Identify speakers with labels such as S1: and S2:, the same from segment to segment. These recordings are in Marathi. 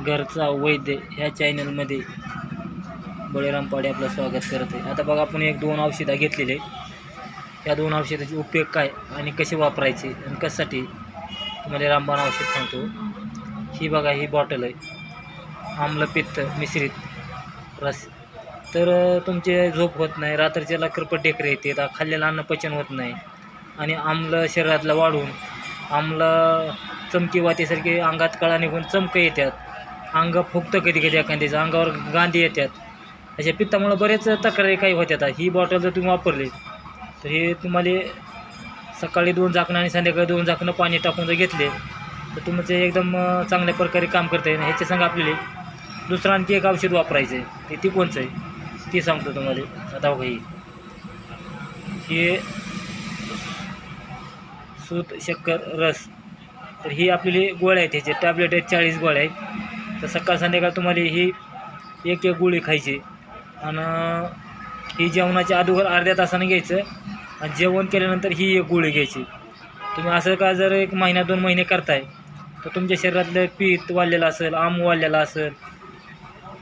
S1: घरचा वैद्य ह्या चॅनलमध्ये बळीराम पाडे आपलं स्वागत करत आहे। आता बघा आपण एक दोन औषधं घेतलेले, या दोन औषधाचे उपयोग काय आणि कसे वापरायचे आणि कशासाठी तुम्हाला रामबाण औषध सांगतो। ही बघा, ही बॉटल आहे आम्लपित्त मिश्रित रस। तर तुमचे झोप होत नाही, रात्रीच्याला करपट ढेकरे येते, खाल्लेलं अन्न पचन होत नाही आणि आम्ल शरीरातला वाढून आम्ल चमकी वातीसारखे अंगात कळा निघून चमक येतात, अंग फुगतं कधी कधी एखाद्याचं, अंगावर गांधी येतात, अशा पित्तामुळे बरेच तक्रारी काही होत्यात। ही बॉटल जर तुम्ही वापरली तर हे तुम्हाला सकाळी 2 झाकणं आणि संध्याकाळी 2 झाकणं पाणी टाकून जर घेतले तर तुमचं एकदम चांगल्या प्रकारे काम करता येईल। ह्याच्या संग आपल्याला दुसरं आणखी एक औषध वापरायचं आहे, ते कोणचं आहे ते सांगतो तुम्हाला। आता बघा, हे सूत शक्कर रस, तर ही आपली गोळ्या आहेत, ह्याचे टॅबलेट आहेत, 40 गोळ्या आहेत। तर सकाळ संध्याकाळ तुम्हाला ही एक गोळी खायची आणि ही जेवणाच्या अगोदर अर्ध्या तासाने घ्यायचं आणि जेवण केल्यानंतर ही एक गोळी घ्यायची। तुम्ही असं का जर 1 महिना 2 महिने करताय तर तुमच्या शरीरातलं पित्त वाढलेलं असेल, आम वाढलेला असेल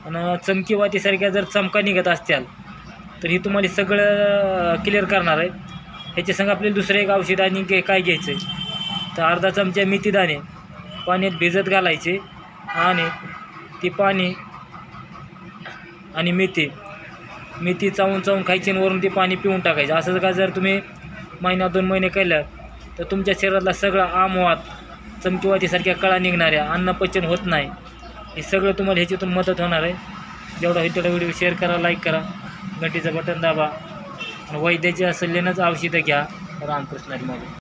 S1: आणि चमकी वातीसारख्या जर चमका निघत असतील तर ही तुम्हाला सगळं क्लिअर करणार आहे। ह्याच्या संग आपल्याला दुसरं एक औषध आणि काय घ्यायचं आहे, तर अर्धा चमचा मेथीदाणे पाण्यात भिजत घालायचे आणि ती पाणी आणि मेथी चावून खायची आणि वरून ते पाणी पिऊन टाकायचं। असं का जर तुम्ही महिना 2 महिने केलं तर तुमच्या शरीरातला सगळा आमवात, चमकीवातीसारख्या कळा निघणाऱ्या, अन्न पचन होत नाही, हे सगळं तुम्हाला ह्याच्यातून मदत होणार आहे। जेवढा होईल तेवढा व्हिडिओ शेअर करा, लाईक करा, घंटीचं बटन दाबा आणि वैद्याच्या सल्ल्यानंच औषधं घ्या। रामकृष्ण हरी.